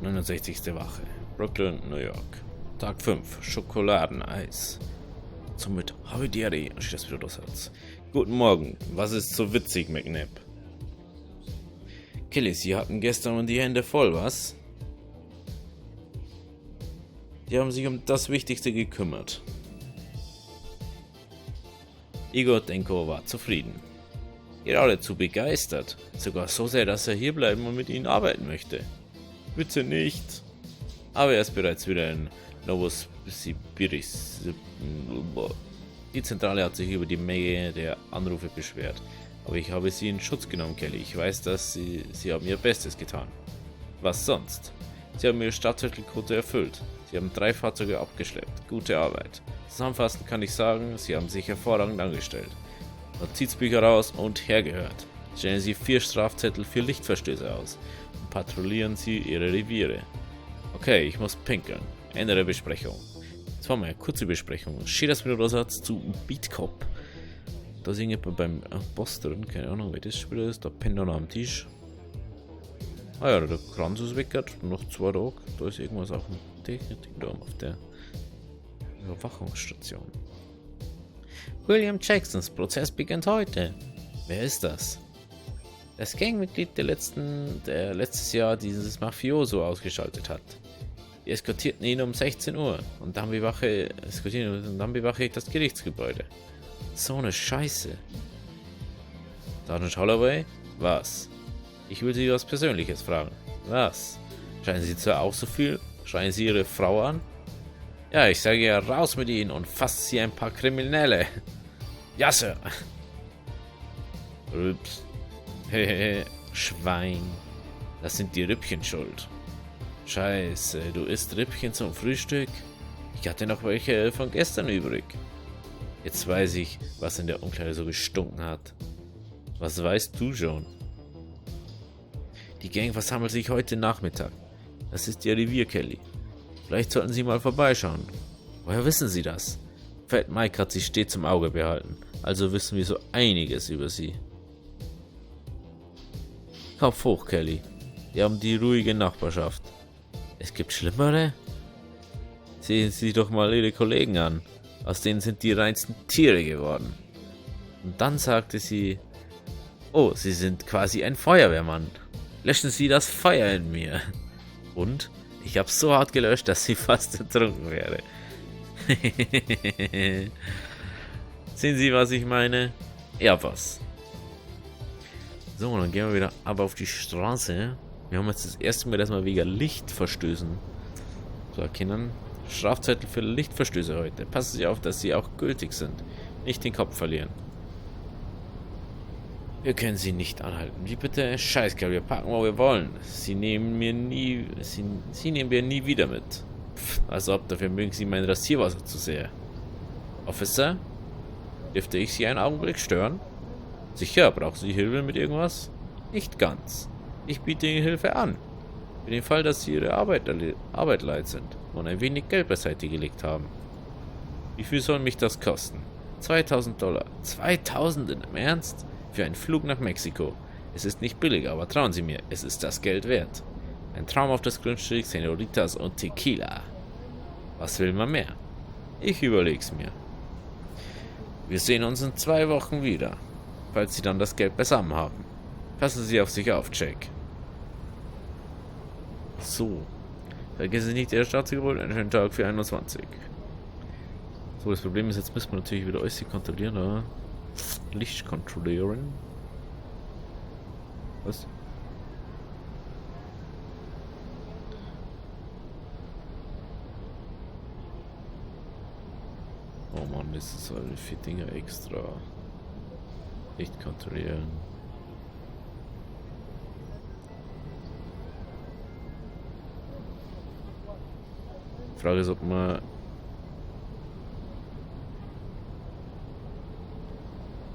69. Wache. Brooklyn, New York. Tag 5. Schokoladeneis. Somit habe Diarrhee, steht das Pilotaussatz. Guten Morgen. Was ist so witzig, McNabb? Kelly, Sie hatten gestern die Hände voll, was? Die haben sich um das Wichtigste gekümmert. Igor Denko war zufrieden. Geradezu begeistert. Sogar so sehr, dass er hierbleiben und mit ihnen arbeiten möchte. Bitte nicht. Aber er ist bereits wieder in Novosibirsk. Die Zentrale hat sich über die Menge der Anrufe beschwert. Aber ich habe sie in Schutz genommen, Kelly. Ich weiß, dass sie haben ihr Bestes getan. Was sonst? Sie haben ihre Stadtviertelquote erfüllt. Sie haben 3 Fahrzeuge abgeschleppt. Gute Arbeit. Zusammenfassend kann ich sagen, Sie haben sich hervorragend angestellt. Notizbücher raus und hergehört. Stellen Sie 4 Strafzettel für Lichtverstöße aus und patrouillieren Sie Ihre Reviere. Okay, ich muss pinkeln. Ende der Besprechung. Das war mal eine kurze Besprechung. Steht das Pilotaussatz zu Beatcop. Da ist irgendjemand beim Boss drin, keine Ahnung, wer das Spieler ist. Da pennt einer am Tisch. Ah ja, der Kranz ist weg, noch 2 Tage. Da ist irgendwas auf dem Ding da auf der Überwachungsstation. William Jacksons Prozess beginnt heute. Wer ist das? Das Gangmitglied, der letztes Jahr dieses Mafioso ausgeschaltet hat. Die eskortierten ihn um 16 Uhr und dann bewache ich das Gerichtsgebäude. So eine Scheiße. Sergeant Holloway? Was? Ich will Sie was Persönliches fragen. Was? Scheinen Sie zwar auch so viel? Schreien Sie Ihre Frau an? Ja, ich sage ja, raus mit Ihnen und fasst Sie ein paar Kriminelle. Ja, Sir. Ups. Hehe, Schwein. Das sind die Rippchen schuld. Scheiße, du isst Rippchen zum Frühstück? Ich hatte noch welche von gestern übrig. Jetzt weiß ich, was in der Umkleide so gestunken hat. Was weißt du schon? Die Gang versammelt sich heute Nachmittag. Das ist Ihr Revier, Kelly. Vielleicht sollten Sie mal vorbeischauen. Woher wissen Sie das? Fat Mike hat Sie stets im Auge behalten, also wissen wir so einiges über Sie. Kopf hoch, Kelly. Wir haben die ruhige Nachbarschaft. Es gibt Schlimmere? Sehen Sie doch mal Ihre Kollegen an. Aus denen sind die reinsten Tiere geworden. Und dann sagte sie, oh, Sie sind quasi ein Feuerwehrmann. Löschen Sie das Feuer in mir. Und ich habe so hart gelöscht, dass sie fast ertrunken wäre. Sehen Sie, was ich meine? Ja, was? So, dann gehen wir wieder ab auf die Straße. Wir haben jetzt das erste Mal, dass wir wegen Lichtverstößen zu erkennen. Strafzettel für Lichtverstöße heute. Passen Sie auf, dass sie auch gültig sind. Nicht den Kopf verlieren. Wir können Sie nicht anhalten. Wie bitte? Scheißkerl, wir parken, wo wir wollen. Sie nehmen wir nie wieder mit. Pff, als ob, dafür mögen Sie mein Rasierwasser zu sehr. Officer? Dürfte ich Sie einen Augenblick stören? Sicher, brauchen Sie Hilfe mit irgendwas? Nicht ganz. Ich biete Ihnen Hilfe an. Für den Fall, dass Sie Ihre Arbeit leid sind und ein wenig Geld beiseite gelegt haben. Wie viel soll mich das kosten? $2000. 2000 im Ernst? Für einen Flug nach Mexiko. Es ist nicht billig, aber trauen Sie mir, es ist das Geld wert. Ein Traum auf das Grundstück, Senoritas und Tequila. Was will man mehr? Ich überleg's mir. Wir sehen uns in 2 Wochen wieder, falls Sie dann das Geld beisammen haben. Passen Sie auf sich auf, Jack. So. Vergessen Sie nicht, Ihr Staatsgebot, einen schönen Tag für 21. So, das Problem ist, jetzt müssen wir natürlich wieder alles kontrollieren, oder? Licht kontrollieren. Was? Oh Mann, das ist alle 4 Dinge extra. Licht kontrollieren. Frage ist, ob man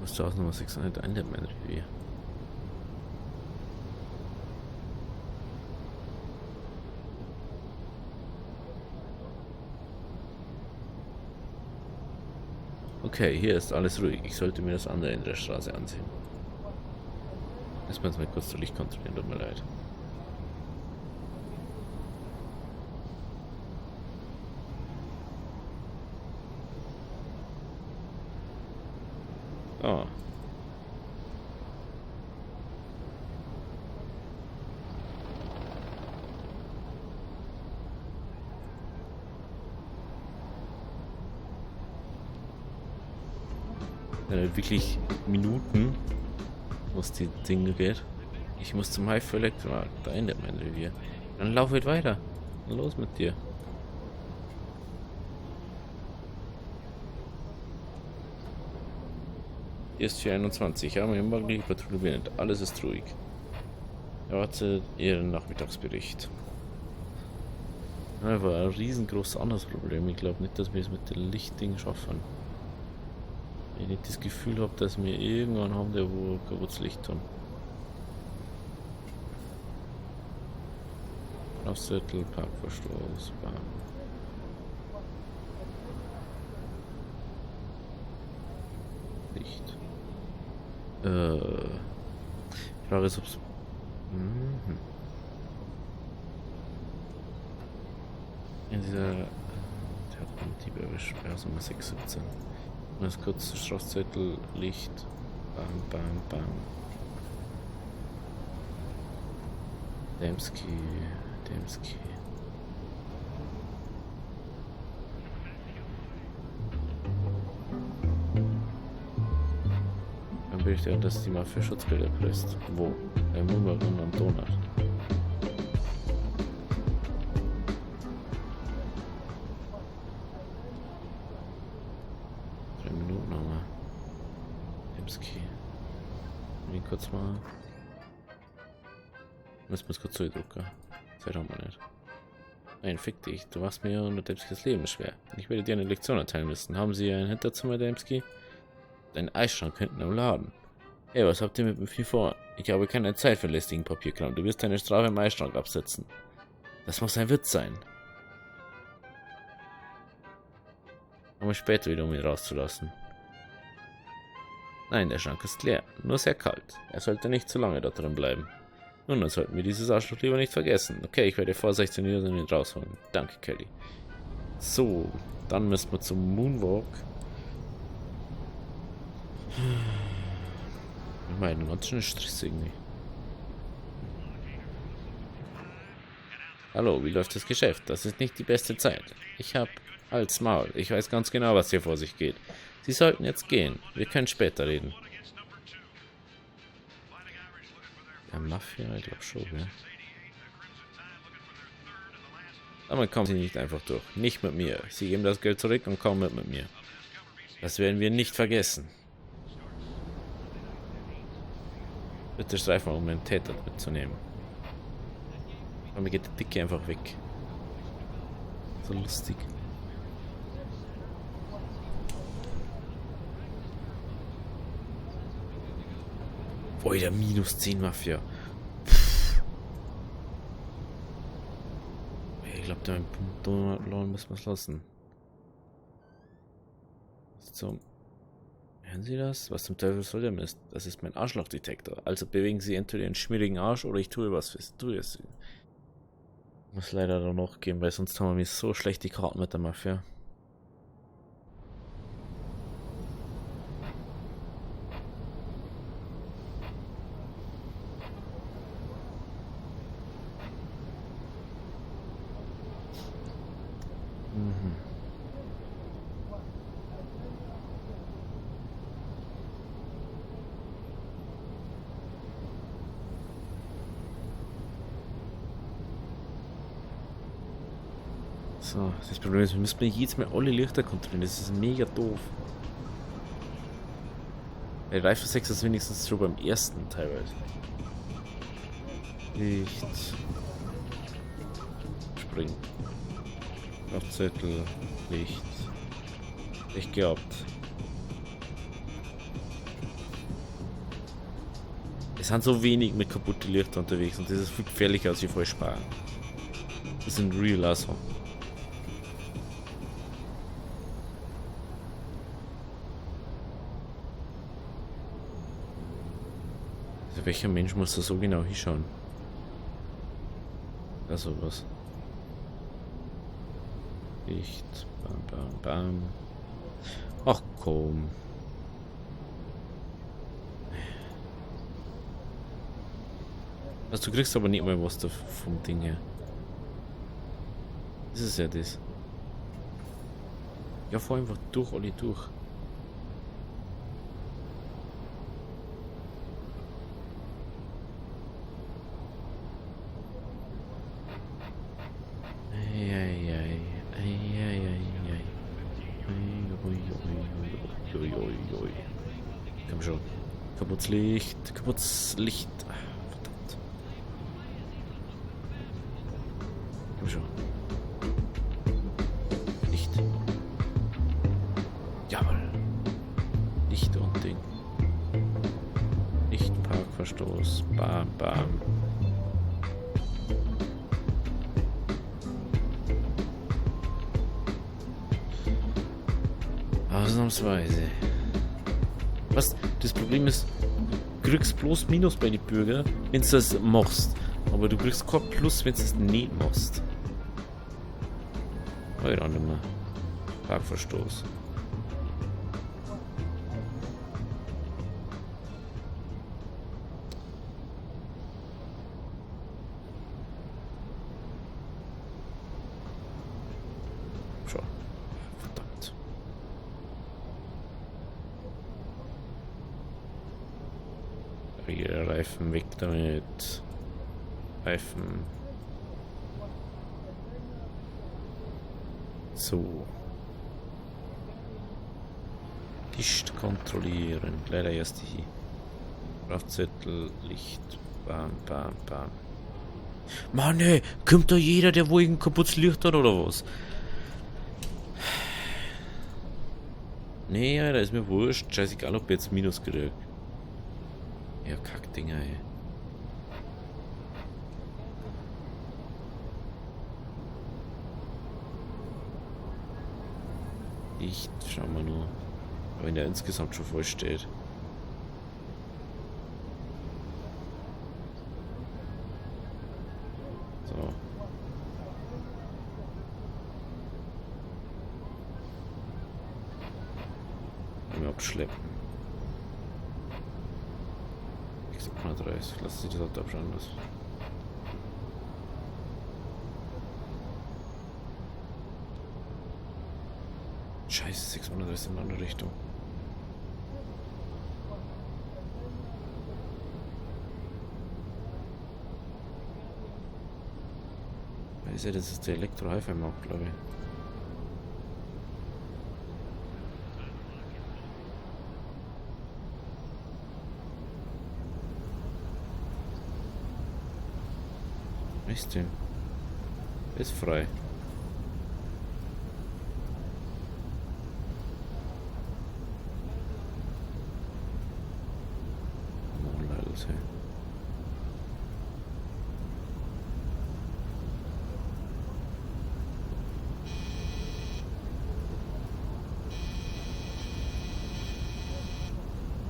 was da Nummer 600 Enderman Revier. Okay, hier ist alles ruhig. Ich sollte mir das andere Ende der Straße ansehen. Lass mal kurz das Licht kontrollieren, tut mir leid. Oh. Wirklich Minuten, was die Dinge geht. Ich muss zum Hive Electra. Da endet mein Revier. Dann lauf halt weiter. Los mit dir. Hier ist 421. Ja, mein Magnet patrouilliert. Alles ist ruhig. Erwartet Ihren Nachmittagsbericht. Ja, war ein riesengroßes anderes Problem. Ich glaube nicht, dass wir es mit dem Lichtding schaffen. Wenn ich nicht das Gefühl habe, dass wir irgendwann haben, der wo kaputtes Licht haben. Aufzettel, Parkverstoß, Bahn. Licht. Ich frage jetzt, ob es. In dieser Theaterdieb erwischt, Nummer 617. Und das kurze Strafzettel, Licht, bam, bam, bam. Dembski. Dann berichtet, dass die Mafia Schutzgelder presst. Wo? Im Nürnberg und am Donau. 3 Minuten haben wir. Dembski. Ich kurz mal. Müssen wir es kurz zudrücken. Zeit haben wir nicht. Nein, fick dich. Du machst mir und Dembski das Leben schwer. Ich werde dir eine Lektion erteilen müssen. Haben Sie ein Hinterzimmer, Dembski? Dein Eisschrank hinten im Laden. Hey, was habt ihr mit mir vor? Ich habe keine Zeit für lästigen Papierkram. Du wirst deine Strafe im Eisschrank absetzen. Das muss ein Witz sein. Komme später wieder, um ihn rauszulassen. Nein, der Schrank ist leer. Nur sehr kalt. Er sollte nicht zu lange dort drin bleiben. Nun, dann sollten wir dieses Arschloch lieber nicht vergessen. Okay, ich werde vor 16 Uhr ihn rausholen. Danke, Kelly. So, dann müssen wir zum Moonwalk. Ich meine, ganz schön Stress irgendwie. Hallo, wie läuft das Geschäft? Das ist nicht die beste Zeit. Ich hab als Maul. Ich weiß ganz genau, was hier vor sich geht. Sie sollten jetzt gehen. Wir können später reden. Ja, Mafia, ich glaube schon, ja. Damit kommen Sie nicht einfach durch. Nicht mit mir. Sie geben das Geld zurück und kommen mit mir. Das werden wir nicht vergessen. Bitte streif mal, um den Täter mitzunehmen. Aber mir geht der Dicke einfach weg. So lustig. Boah, der minus 10 Mafia. Ich glaube, der Donut müssen wir es lassen. So. Hören Sie das? Was zum Teufel soll der Mist? Das ist mein Arschlochdetektor. Also bewegen Sie entweder den schmierigen Arsch oder ich tue was fürs. Tue es. Muss leider da noch gehen, weil sonst haben wir mir so schlecht die Karten mit der Mafia. So, das Problem ist, wir müssen jedes Mal alle Lichter kontrollieren. Das ist mega doof. Der Reifen 6 ist wenigstens schon beim ersten teilweise. Licht. Springen. Auf Zettel. Licht. Echt gehabt. Es sind so wenig mit kaputten Lichter unterwegs und das ist viel gefährlicher als wir voll sparen. Das sind real Asshole. Welcher Mensch muss da so genau hinschauen? Also was? Licht. Bam, bam, bam. Ach komm. Also du kriegst aber nicht mal was da vom Ding her. Das ist ja das. Ja, fahr einfach durch, alle durch. Eieiei, eieiei. Uiuiuiui. Komm schon. Kaputtes Licht, kaputtes Licht. Ah, verdammt. Komm schon. Licht. Jawohl. Licht und Ding. Nicht Parkverstoß. Bam, bam. Ausnahmsweise. Was? Das Problem ist, du kriegst bloß Minus bei den Bürgern, wenn du das machst. Aber du kriegst kein Plus, wenn du es nicht machst. Heute auch nicht mehr. Parkverstoß. Schau. Verdammt. Reifen weg damit. Reifen. So. Dicht kontrollieren. Leider erst die Strafzettel, Licht. Bam, bam, bam. Mann, ey, kommt da jeder, der wo ein kaputtes Licht hat oder was? Nee, Alter, ist mir wurscht. Scheißegal, ob ich jetzt Minus krieg. Ja, Kackdinger, ey. Licht, schauen wir nur. Aber wenn der insgesamt schon voll steht. So. Mal abschleppen. 630. Lass sich das Auto abschauen. Das. Scheiße, 630 in eine andere Richtung. Ist ja, das ist der Elektro-Hi-Fi-Markt, glaube ich. Ist der? Ist frei.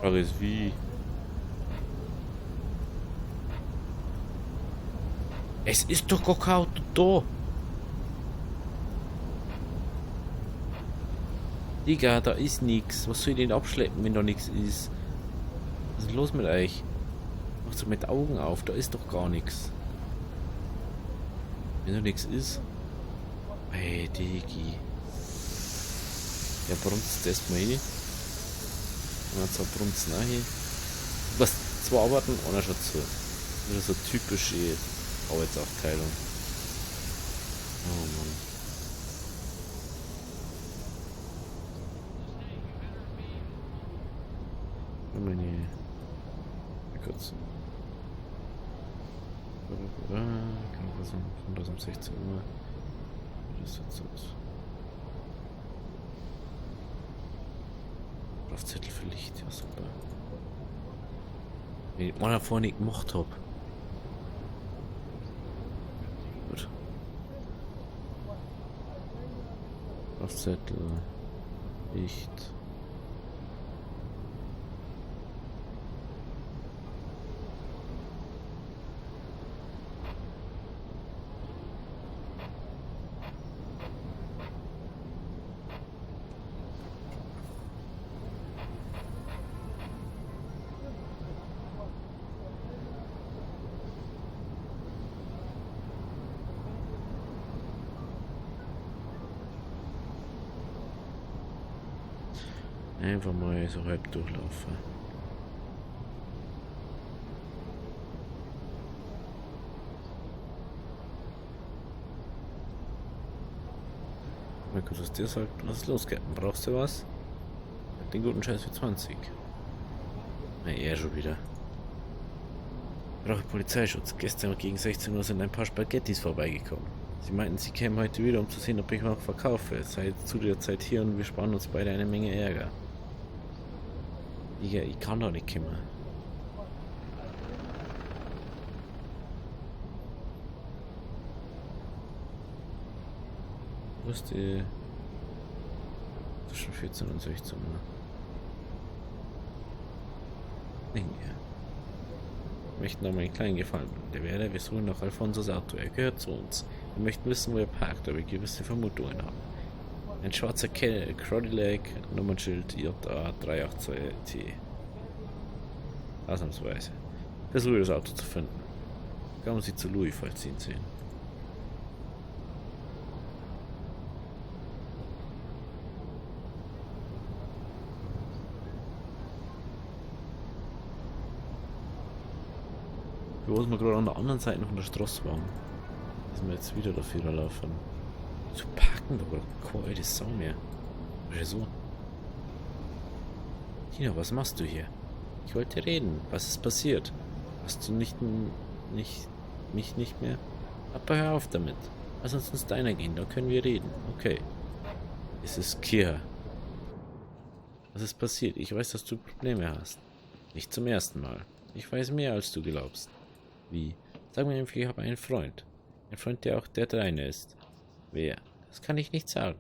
Frage ist wie. Es ist doch gar kein Auto da. Digga, da ist nix. Was soll ich denn abschleppen, wenn da nichts ist? Was ist los mit euch? Macht so mit Augen auf, da ist doch gar nichts. Wenn da nichts ist. Hey, Digi. Der brunzt erstmal hin. Und dann zwar brunzen auch hin. Was? Zwei arbeiten, einer schaut zu. Das ist so typische Arbeitsaufteilung. Oh Mann. Meine. Kurz. Kann man was von das um 16 Uhr. Das ist jetzt aus. Strafzettel für Licht, ja super. Wenn ich mal vorher nicht gemacht habe. Gut. Strafzettel. Licht. Einfach mal so halb durchlaufen. Mal kurz, was dir sagt, was ist los, Captain? Brauchst du was? Den guten Scheiß für 20. Na, er schon wieder. Brauche Polizeischutz. Gestern gegen 16 Uhr sind ein paar Spaghettis vorbeigekommen. Sie meinten, sie kämen heute wieder, um zu sehen, ob ich noch verkaufe. Sei zu der Zeit hier und wir sparen uns beide eine Menge Ärger. Ich kann doch nicht kommen. Wo ist die... Zwischen 14 und 16 Uhr. Nee. Wir möchten noch mal einen kleinen Gefallen. Der wäre, wir suchen nach Alfonsos Auto. Er gehört zu uns. Wir möchten wissen, wo er parkt, aber wir gewisse Vermutungen haben. Ein schwarzer Cadillac, Nummernschild JA382T. Ausnahmsweise. Versuche das Auto zu finden. Kommen Sie zu Louis, falls Sie ihn sehen. Wo wir gerade an der anderen Seite noch in der Straße waren. Dass wir jetzt wieder dafür laufen. Zu packen, aber keine alte Sau mehr. Was ist so? Tina, was machst du hier? Ich wollte reden. Was ist passiert? Hast du mich nicht mehr? Aber hör auf damit. Lass uns ins Diner gehen, da können wir reden. Okay. Es ist Kira. Was ist passiert? Ich weiß, dass du Probleme hast. Nicht zum ersten Mal. Ich weiß mehr, als du glaubst. Wie? Sag mir einfach, ich habe einen Freund. Ein Freund, der auch der Deine ist. Wer? Das kann ich nicht sagen.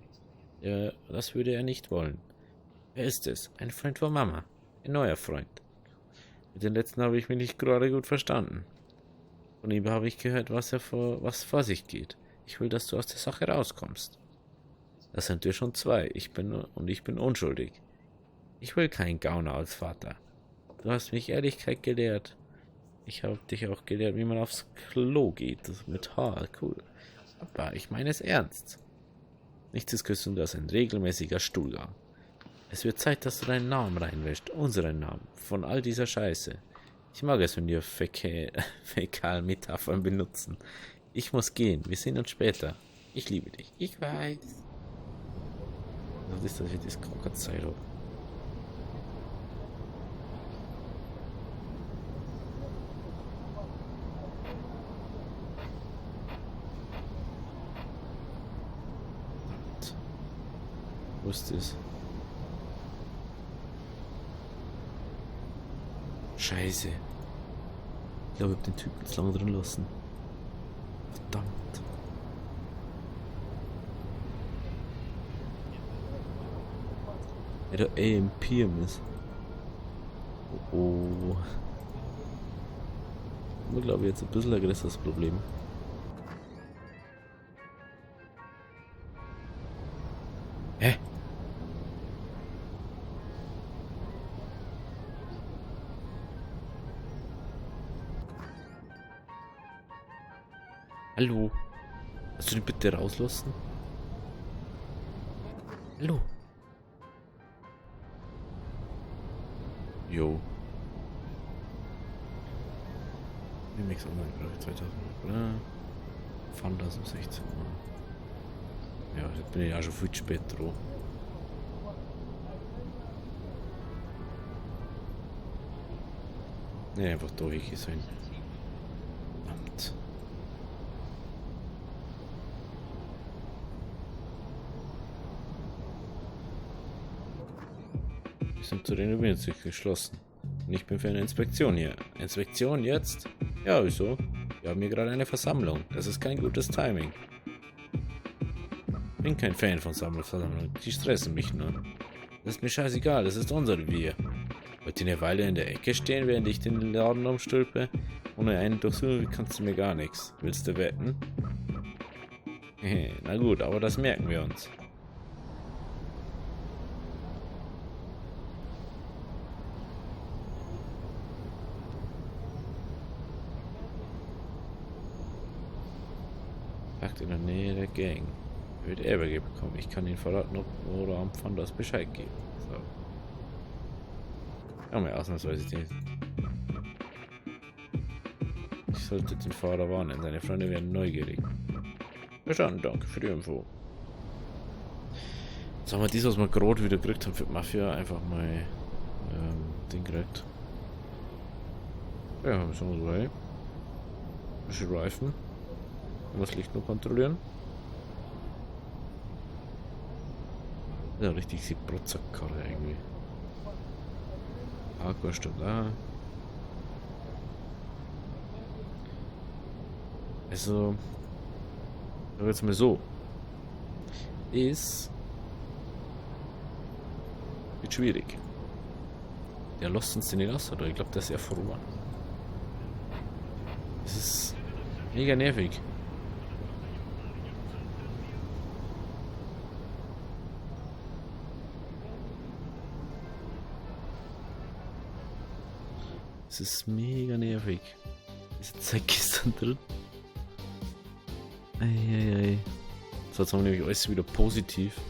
Das würde er nicht wollen. Wer ist es? Ein Freund von Mama. Ein neuer Freund. Mit den letzten habe ich mich nicht gerade gut verstanden. Von ihm habe ich gehört, was vor sich geht. Ich will, dass du aus der Sache rauskommst. Das sind wir schon zwei. Ich bin unschuldig. Ich will keinen Gauner als Vater. Du hast mich Ehrlichkeit gelehrt. Ich habe dich auch gelehrt, wie man aufs Klo geht. Das mit Haar, cool. Aber ich meine es ernst. Nichts ist gesünder als ein regelmäßiger Stuhlgang. Es wird Zeit, dass du deinen Namen reinwäscht. Unseren Namen. Von all dieser Scheiße. Ich mag es, wenn wir Fäkalmetaphern benutzen. Ich muss gehen. Wir sehen uns später. Ich liebe dich. Ich weiß. Was ist das jetzt? Das Krokerzeit. Wo ist das? Scheiße. Ich glaube, ich habe den Typen zu lange drin lassen. Verdammt. Ja, der AMP ist. Oh. Ich glaube, jetzt ein bisschen ein größeres Problem. Hä? Hallo? Kannst du den bitte rauslassen? Hallo? Jo. Remix Online, glaube ich, 2000. Fahren das um 16 Uhr. Ja, jetzt bin ich auch schon viel zu spät dran. Ne, einfach da weg sein. Verdammt. Wir sind zu renovieren geschlossen. Und ich bin für eine Inspektion hier. Inspektion jetzt? Ja, wieso? Wir haben hier gerade eine Versammlung. Das ist kein gutes Timing. Bin kein Fan von Versammlungen. Die stressen mich nur. Das ist mir scheißegal, das ist unser Revier. Wollt ihr eine Weile in der Ecke stehen, während ich den Laden umstülpe? Ohne einen Durchsuchung kannst du mir gar nichts. Willst du wetten? Na gut, aber das merken wir uns. Parkt in der Nähe der Gang. Er wird Airbag bekommen. Ich kann ihn verraten, ob oder am Pfand das Bescheid geben. So. Ja, mal ausnahmsweise den. Ich sollte den Fahrer warnen, seine Freunde werden neugierig. Verstanden, danke für die Info. Jetzt haben wir dies, was wir gerade wieder gekriegt haben für die Mafia, einfach mal den gekriegt. Ja, sagen wir so, hey. Bisschen Reifen. Das Licht nur kontrollieren. Ja, richtig die Brotzerkarre irgendwie. Parkour stimmt da. Also, sagen wir jetzt mal so. Wird schwierig. Der lässt uns den nicht aus, oder? Ich glaube, der ist erfroren. Das ist mega nervig. Es ist mega nervig. Diese Zeitkiste drin. Eieiei. So, jetzt haben wir nämlich alles wieder positiv.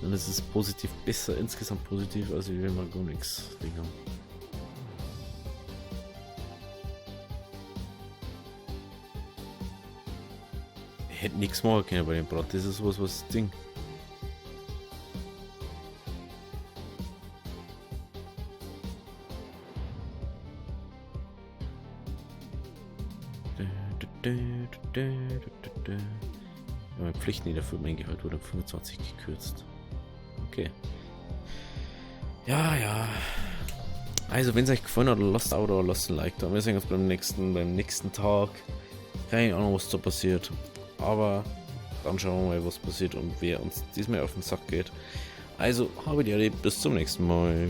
Dann ist es positiv besser, insgesamt positiv, als wenn wir gar nichts Ding haben. Ich hätte nichts machen können bei dem Brat. Das ist sowas, was das Ding. Ja, meine Pflichten in der Firma Gehalt wurde um 25 gekürzt. Okay. Ja. Also, wenn es euch gefallen hat, lasst ein Abo oder lasst ein Like da. Wir sehen uns beim nächsten Tag. Keine Ahnung, was da passiert. Aber dann schauen wir mal, was passiert und wer uns diesmal auf den Sack geht. Also, habe die erlebt. Bis zum nächsten Mal.